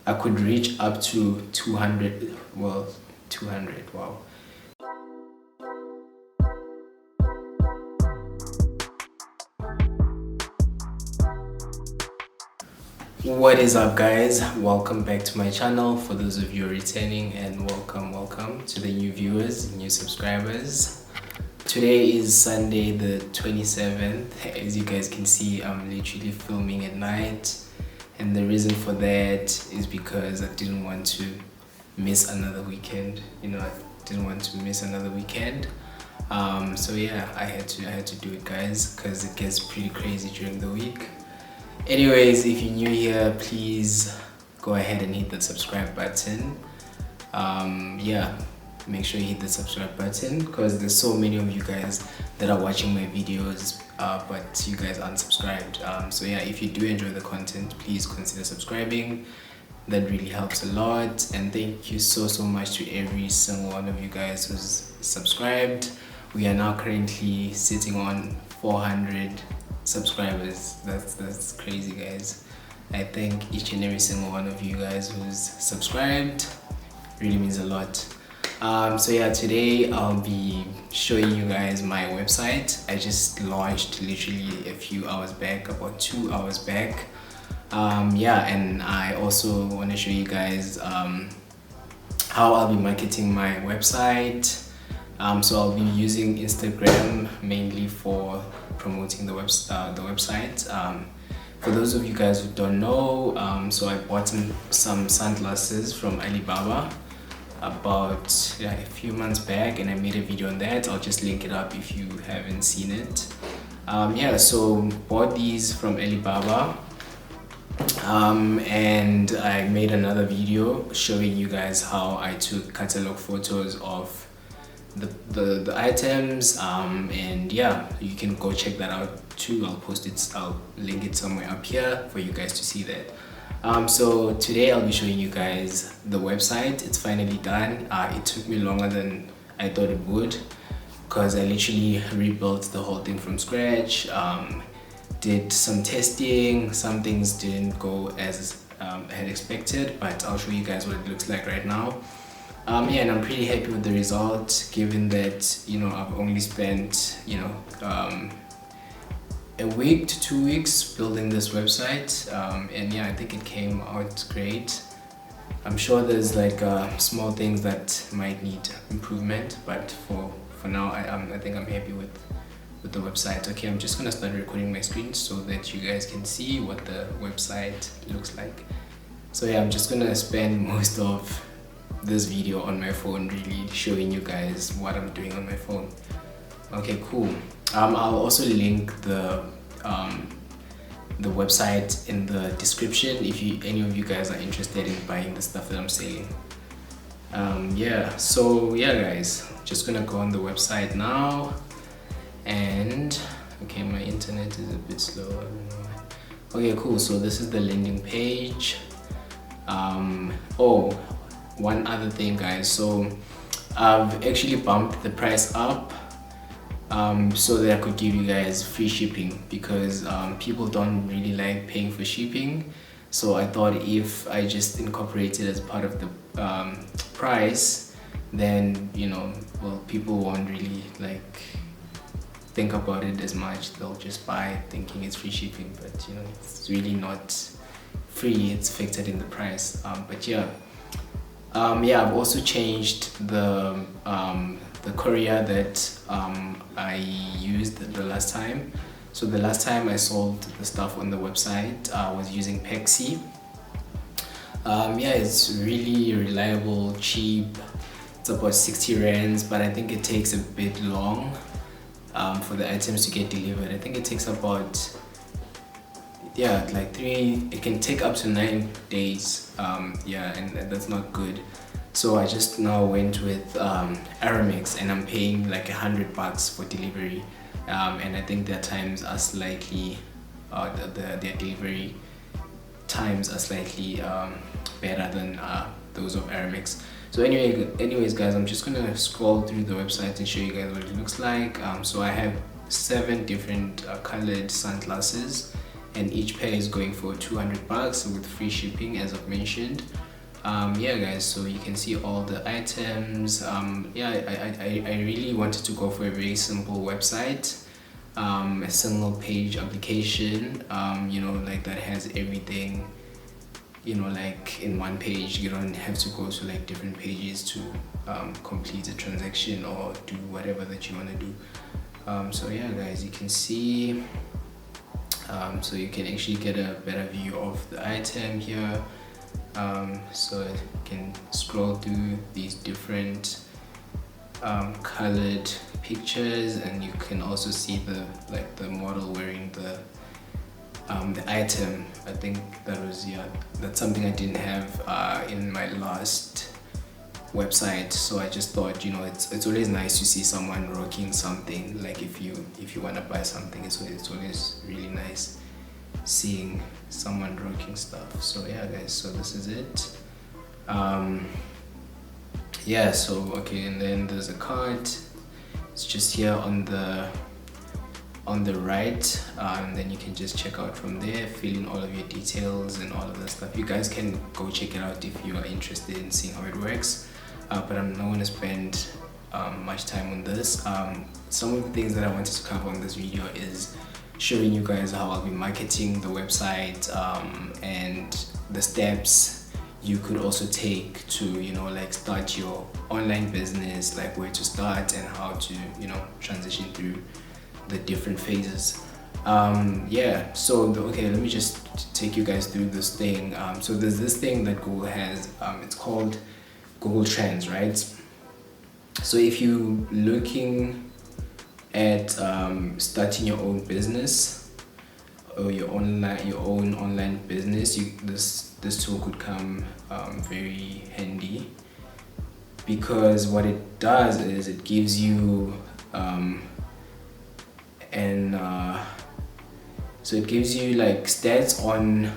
I could reach up to 200. Well, 200. Wow. What is up, guys? Welcome back to my channel. For those of you returning, and welcome to the new viewers, new subscribers. Today is Sunday the 27th. As you guys can see, I'm literally filming at night, and the reason for that is because I didn't want to miss another weekend. I didn't want to miss another weekend. So yeah, I had to do it, guys, because it gets pretty crazy during the week. Anyways, if you're new here, please go ahead and hit the subscribe button. Yeah, make sure you hit the subscribe button because there's so many of you guys that are watching my videos, but you guys aren't subscribed. So yeah, if you do enjoy the content, please consider subscribing. That really helps a lot. And thank you so much to every single one of you guys who's subscribed. We are now currently sitting on 400 subscribers. That's crazy, guys. I thank each and every single one of you guys who's subscribed. Really means a lot. So yeah, today I'll be showing you guys my website. I just launched literally a few hours back, about 2 hours back. Yeah, and I also want to show you guys how I'll be marketing my website. So I'll be using Instagram mainly for promoting the website. For those of you guys who don't know, so I bought some sunglasses from Alibaba about a few months back, and I made a video on that. I'll just link it up if you haven't seen it. Yeah, so bought these from Alibaba, and I made another video showing you guys how I took catalog photos of the items, and yeah, you can go check that out too. I'll link it somewhere up here for you guys to see that. So today I'll be showing you guys the website. It's finally done. It took me longer than I thought it would because I literally rebuilt the whole thing from scratch. Did some testing. Some things didn't go as I had expected, but I'll show you guys what it looks like right now. Yeah, and I'm pretty happy with the result, given that I've only spent a week to 2 weeks building this website, and yeah, I think it came out great. I'm sure there's like small things that might need improvement, but for now I think I'm happy with the website. Okay, I'm just gonna start recording my screen so that you guys can see what the website looks like. So yeah, I'm just gonna spend most of this video on my phone, really showing you guys what I'm doing on my phone. Okay, cool. I'll also link the website in the description if any of you guys are interested in buying the stuff that I'm selling. Yeah, so yeah, guys, just gonna go on the website now. And okay, my internet is a bit slow, I don't know why. Okay, cool. So this is the landing page. Oh, one other thing, guys, so I've actually bumped the price up so that I could give you guys free shipping, because people don't really like paying for shipping. So I thought if I just incorporate it as part of the price, then well, people won't really like think about it as much. They'll just buy thinking it's free shipping, but it's really not free. It's factored in the price. But yeah, I've also changed the courier that I used the last time. So the last time I sold the stuff on the website, I was using Pexi. Yeah, it's really reliable, cheap. It's about 60 rands, but I think it takes a bit long for the items to get delivered. I think it takes about it can take up to 9 days. Yeah, and that's not good. So I just now went with Aramex, and I'm paying like $100 for delivery, and I think their times are slightly their delivery times are slightly better than those of Aramex. So anyways, guys, I'm just gonna scroll through the website and show you guys what it looks like. So I have 7 different colored sunglasses, and each pair is going for $200 with free shipping, as I've mentioned. Yeah guys, so you can see all the items. Yeah, I really wanted to go for a very simple website, a single page application, you know, like that has everything, you know, like in one page. You don't have to go to like different pages to complete a transaction or do whatever that you want to do. So yeah guys, you can see, so you can actually get a better view of the item here. So you can scroll through these different colored pictures, and you can also see the model wearing the item. I think that was, yeah, that's something I didn't have in my last website. So I just thought, you know, it's always nice to see someone rocking something. Like if you want to buy something, it's always really nice seeing someone rocking stuff. So yeah guys, so this is it. Yeah, so okay, and then there's a cart. It's just here on the right, and then you can just check out from there, fill in all of your details and all of that stuff. You guys can go check it out if you are interested in seeing how it works, but I'm not going to spend much time on this. Some of the things that I wanted to cover on this video is showing you guys how I'll be marketing the website, and the steps you could also take to, you know, like start your online business, like where to start and how to, you know, transition through the different phases. Yeah, so okay, let me just take you guys through this thing. So there's this thing that Google has, it's called Google Trends, right? So if you looking at starting your own business or your own online business, this tool could come very handy, because what it does is it gives you so it gives you like stats on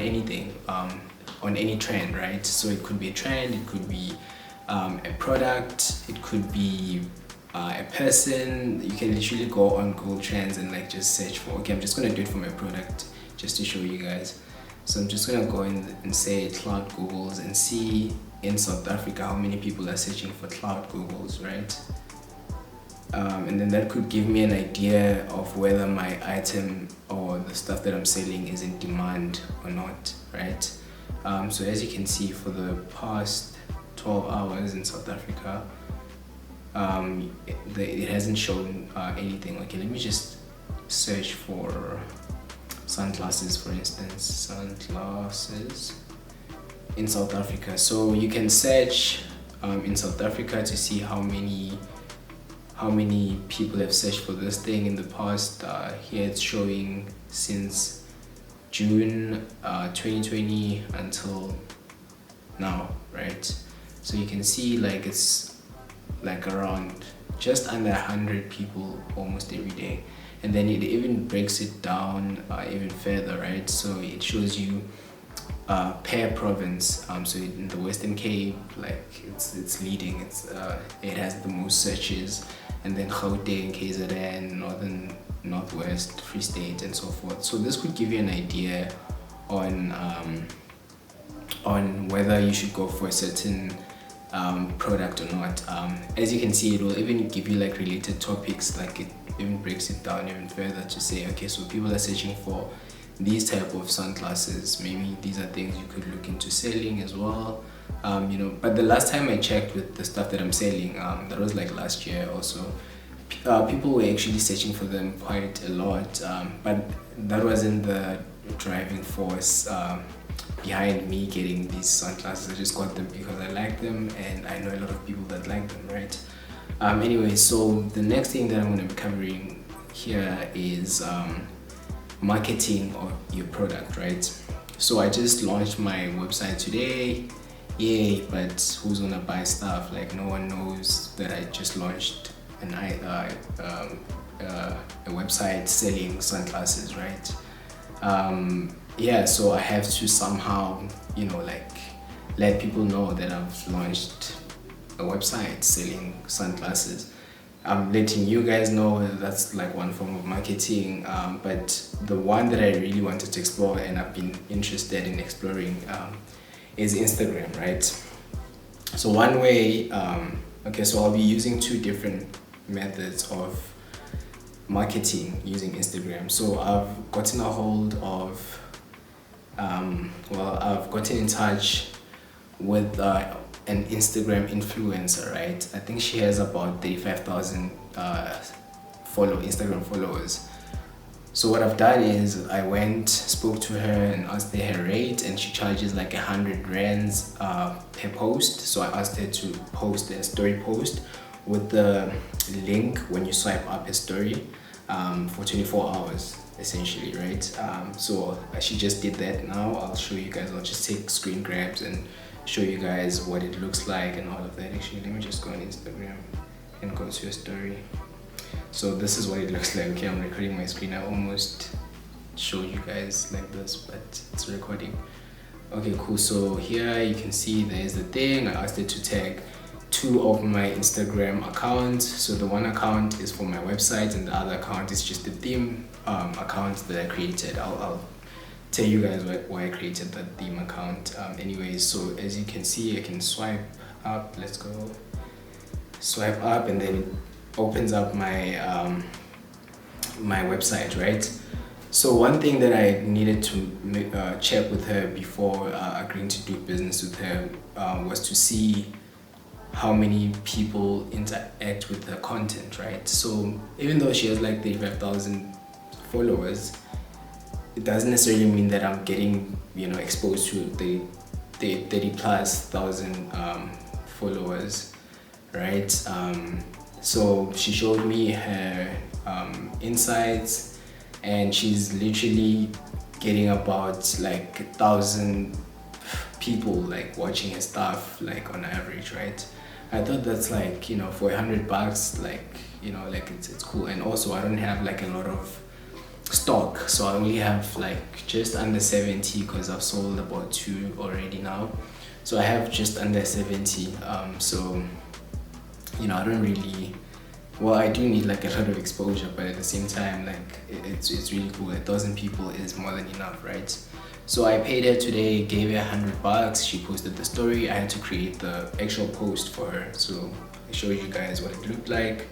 anything, on any trend, right? So it could be a trend, it could be a product, it could be a person. You can literally go on Google Trends and like just search for, okay, I'm just gonna do it for my product just to show you guys. So I'm just gonna go in and say cloud Googles and see in South Africa how many people are searching for cloud Googles, right? And then that could give me an idea of whether my item or the stuff that I'm selling is in demand or not, right? So as you can see, for the past 12 hours in South Africa, it hasn't shown anything. Okay, let me just search for sunglasses, for instance. Sunglasses in South Africa. So you can search in South Africa to see how many people have searched for this thing in the past. Here it's showing since June 2020 until now, right? So you can see like it's like around just under 100 people almost every day. And then it even breaks it down even further, right? So it shows you per province. So in the Western Cape, like it's leading. It has the most searches, and then Gauteng, KZN, Northwest, Free State, and so forth. So this could give you an idea on whether you should go for a certain product or not. As you can see, it will even give you like related topics. Like it even breaks it down even further to say, okay, so people are searching for these type of sunglasses, maybe these are things you could look into selling as well. You know, but the last time I checked with the stuff that I'm selling, that was like last year also, people were actually searching for them quite a lot, but that wasn't the driving force behind me getting these sunglasses. I just got them because I like them, and I know a lot of people that like them, right? Anyway, so the next thing that I'm going to be covering here is marketing of your product, right? So I just launched my website today, yay, but who's gonna buy stuff? Like no one knows that I just launched a website selling sunglasses, right? Yeah, so I have to somehow, you know, like let people know that I've launched a website selling sunglasses. I'm letting you guys know that's like one form of marketing, but the one that I really wanted to explore and I've been interested in exploring is Instagram, right? So one way, okay, so I'll be using two different methods of marketing using Instagram. So I've gotten a hold of, I've gotten in touch with an Instagram influencer, right? I think she has about 35,000 Instagram followers. So what I've done is I spoke to her and asked her rate, and she charges like 100 rands per post. So I asked her to post a story post with the link when you swipe up a story for 24 hours essentially, right? So she just did that. Now I'll show you guys. I'll just take screen grabs and show you guys what it looks like and all of that. Actually, let me just go on Instagram and go to a story. So this is what it looks like. Okay, I'm recording my screen. I almost showed you guys like this, but it's recording. Okay, cool. So here you can see there's the thing. I asked it to tag two of my Instagram accounts. So the one account is for my website and the other account is just the theme account that I created. I'll tell you guys why I created that theme account. Anyways, so as you can see, I can swipe up. Let's go swipe up, and then it opens up my my website, right? So one thing that I needed to check with her before agreeing to do business with her was to see how many people interact with the content, right? So even though she has like 35,000 followers, it doesn't necessarily mean that I'm getting, exposed to the 30 plus thousand followers, right? So she showed me her insights, and she's literally getting about like 1,000 people like watching her stuff like on average, right? I thought that's like, for $100, like, like it's cool. And also I don't have like a lot of stock, so I only have like just under 70 because I've sold about 2 already now. So I have just under 70. So I don't really, I do need like a lot of exposure, but at the same time, like it's really cool. 1,000 people is more than enough, right? So I paid her today, gave her $100. She posted the story. I had to create the actual post for her, so I showed you guys what it looked like.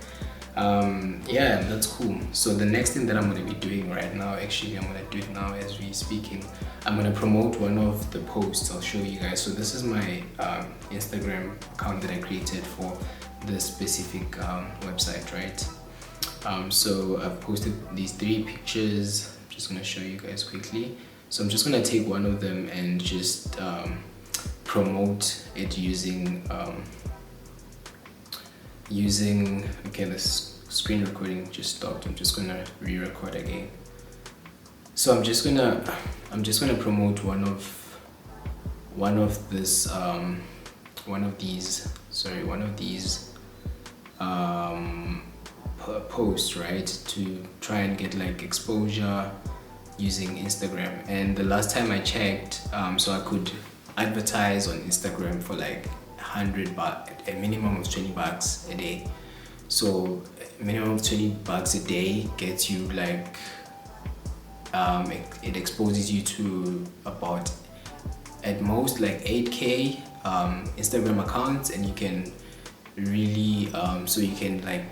Yeah, that's cool. So the next thing that I'm going to be doing right now, actually I'm going to do it now as we're speaking. I'm going to promote one of the posts. I'll show you guys. So this is my Instagram account that I created for this specific website, right? So I've posted these 3 pictures. I'm just going to show you guys quickly. So I'm just going to take one of them and just promote it using okay, this screen recording just stopped. I'm just gonna re-record again. So I'm just gonna promote one of these posts, right, to try and get like exposure using Instagram. And the last time I checked, so I could advertise on Instagram for like $100, a minimum of $20 a day. So a minimum of $20 a day gets you like it exposes you to about at most like 8K Instagram accounts, and you can really so you can like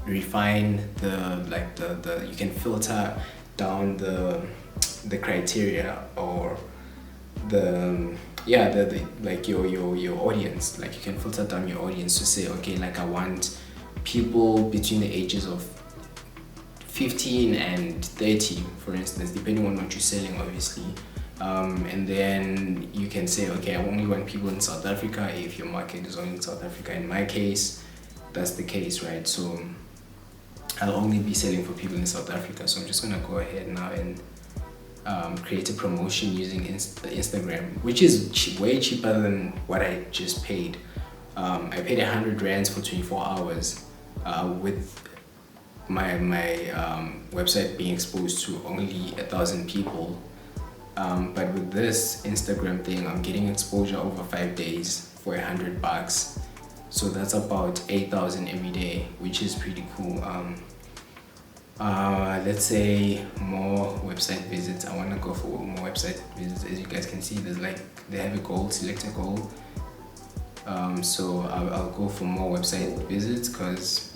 refine the you can filter down the criteria or the like your audience. Like you can filter down your audience to say, okay, like I want people between the ages of 15 and 30, for instance, depending on what you're selling, obviously. And then you can say, okay, I only want people in South Africa if your market is only in South Africa. In my case, that's the case, right? So I'll only be selling for people in South Africa. So I'm just gonna go ahead now and create a promotion using Instagram, which is way cheaper than what I just paid. I paid 100 rands for 24 hours with my website being exposed to only 1,000 people. But with this Instagram thing, I'm getting exposure over 5 days for $100. So that's about 8,000 every day, which is pretty cool. Let's say more website visits. I want to go for more website visits. As you guys can see, they have a goal, select a goal. So I'll go for more website visits, because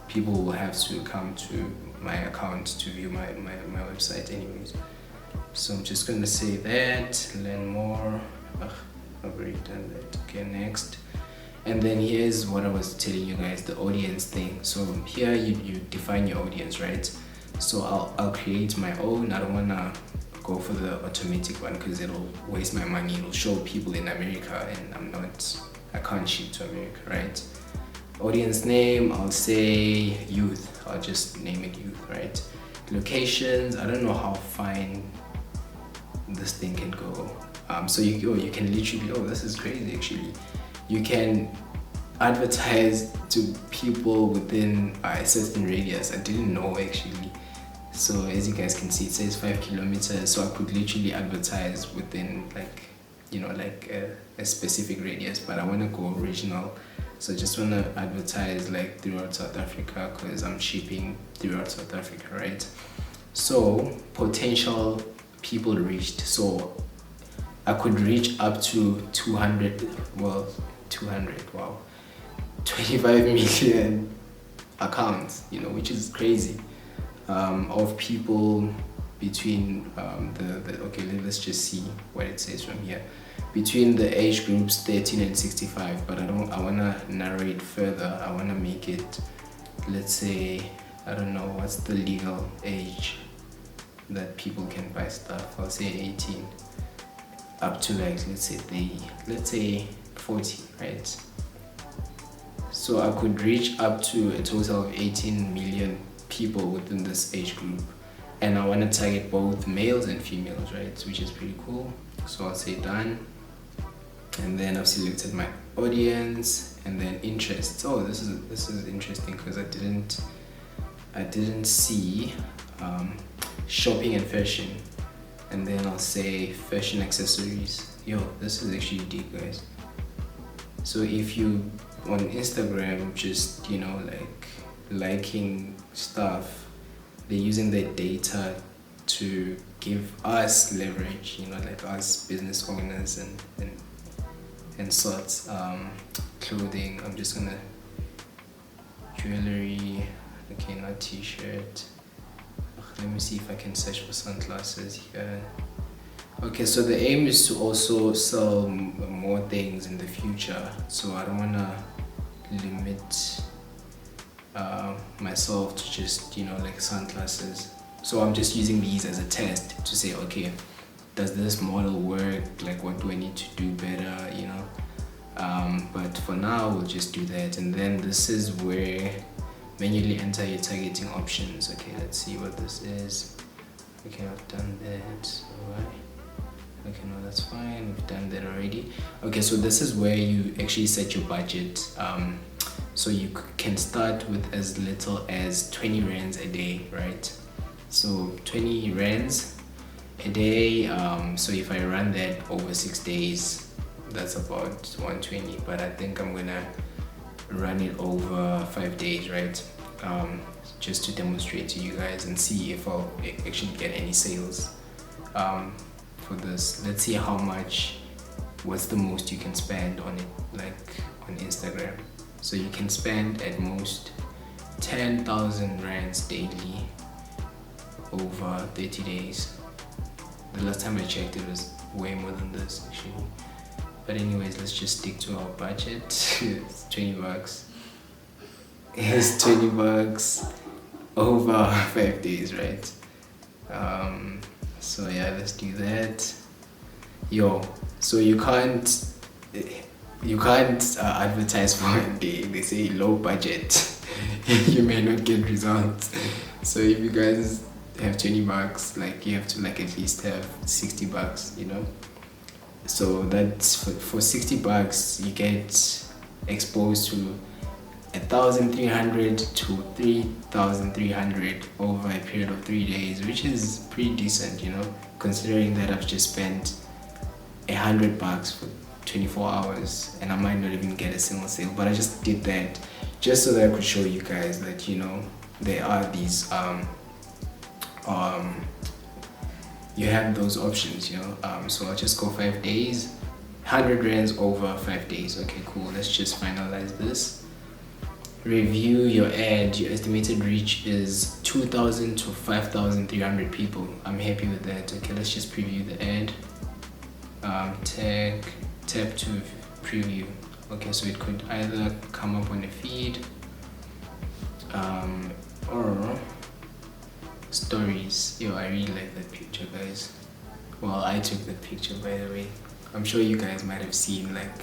people will have to come to my account to view my website anyways. So I'm just gonna say that, learn more. I've already done that. Okay, next. And then here's what I was telling you guys, the audience thing. So here you define your audience, right? So I'll create my own. I don't wanna go for the automatic one because it'll waste my money. It'll show people in America, and I can't ship to America, right? Audience name, I'll say youth. I'll just name it youth, right? Locations, I don't know how fine this thing can go. So you can literally, this is crazy actually. You can advertise to people within a certain radius. I didn't know actually. So as you guys can see, it says 5 kilometers. So I could literally advertise within a specific radius, but I want to go original. So I just want to advertise throughout South Africa, because I'm shipping throughout South Africa, right? So potential people reached. So I could reach up to 25 million accounts, which is crazy, of people between okay, let's just see what it says from here. Between the age groups 13 and 65, but I want to narrow it further. I want to make it, let's say, I don't know, what's the legal age that people can buy stuff? I'll say 18 up to let's say 40, right? So I could reach up to a total of 18 million people within this age group, and I want to target both males and females, right? Which is pretty cool. So I'll say done, and then I've selected my audience, and then interests. Oh, this is interesting, because I didn't see shopping and fashion, and then I'll say fashion accessories. Yo, this is actually deep, guys. So if you on Instagram just liking stuff, they're using their data to give us leverage, us business owners and sorts. Clothing, I'm just gonna jewelry. Okay, not t-shirt. Let me see if I can search for sunglasses here. Okay, so the aim is to also sell more things in the future, so I don't want to limit myself to just sunglasses. So I'm just using these as a test to say, okay, does this model work? What do I need to do better? But for now we'll just do that, and then this is where manually enter your targeting options. Okay, let's see what this is. Okay, I've done that. Alright. Okay, no, that's fine. We've done that already. Okay, so this is where you actually set your budget. So you can start with as little as 20 rands a day, right? So 20 rands a day. So if I run that over 6 days, that's about 120. But I think I'm gonna run it over 5 days, right? Just to demonstrate to you guys and see if I'll actually get any sales for this. Let's see how much, what's the most you can spend on it, on Instagram. So you can spend at most 10,000 rands daily over 30 days. The last time I checked, it was way more than this actually. But anyways, let's just stick to our budget. It's 20 bucks. It's 20 bucks over 5 days, right? So yeah, let's do that. Yo, so you can't advertise for a day. They say low budget. You may not get results. So if you guys have 20 bucks, you have to at least have 60 bucks, So that's for 60 bucks, you get exposed to 1,300 to 3,300 over a period of 3 days, which is pretty decent, considering that I've just spent 100 bucks 24 hours, and I might not even get a single sale. But I just did that just so that I could show you guys that, you know, there are these you have those options, you know. So I'll just go 5 days, 100 rands over 5 days. Okay, cool. Let's just finalize this. Review your ad. Your estimated reach is 2,000 to 5,300 people. I'm happy with that. Okay, let's just preview the ad. Tap to preview. Okay, so it could either come up on the feed or stories. Yo, I really like that picture, guys. Well, I took that picture, by the way. I'm sure you guys might have seen, like,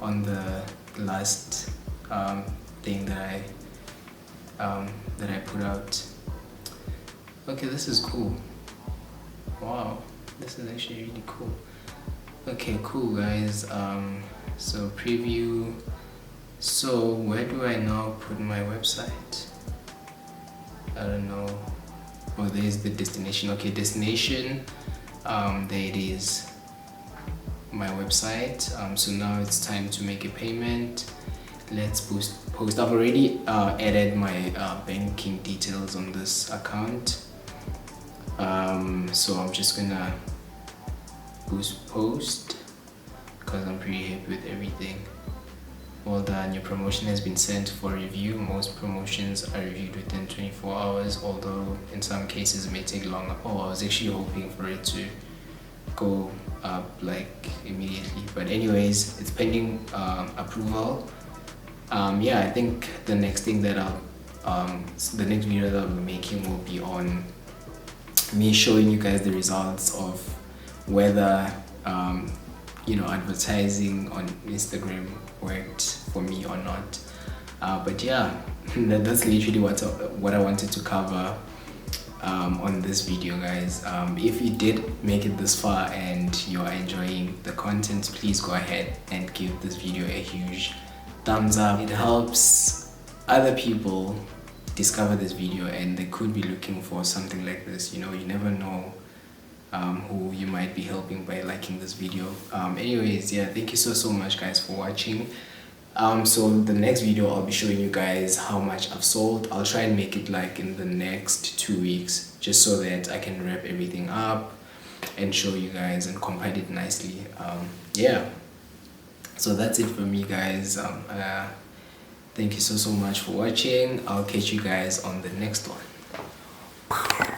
on the last thing that I put out. Okay, this is cool. Wow, this is actually really cool. Okay, cool, guys. So preview. So where do I now put my website? I don't know. Oh, there's the destination. Okay, destination. There it is, my website. So now it's time to make a payment. Let's post. I've already added my banking details on this account. So I'm just gonna post because I'm pretty happy with everything. Well done, your promotion has been sent for review. Most promotions are reviewed within 24 hours, although in some cases it may take longer. Oh, I was actually hoping for it to go up like immediately, but anyways, it's pending approval. Yeah, I think the next thing that the next video that I'll be making will be on me showing you guys the results of whether you know, advertising on Instagram worked for me or not. But yeah, that's literally what I wanted to cover on this video, guys. If you did make it this far and you are enjoying the content, please go ahead and give this video a huge thumbs up. It helps other people discover this video, and they could be looking for something like this. You know, you never know who you might be helping by liking this video. Anyways, yeah, thank you so much, guys, for watching. So the next video I'll be showing you guys how much I've sold. I'll try and make it like in the next 2 weeks, just so that I can wrap everything up and show you guys and compile it nicely. Yeah, so that's it for me, guys. Thank you so much for watching. I'll catch you guys on the next one.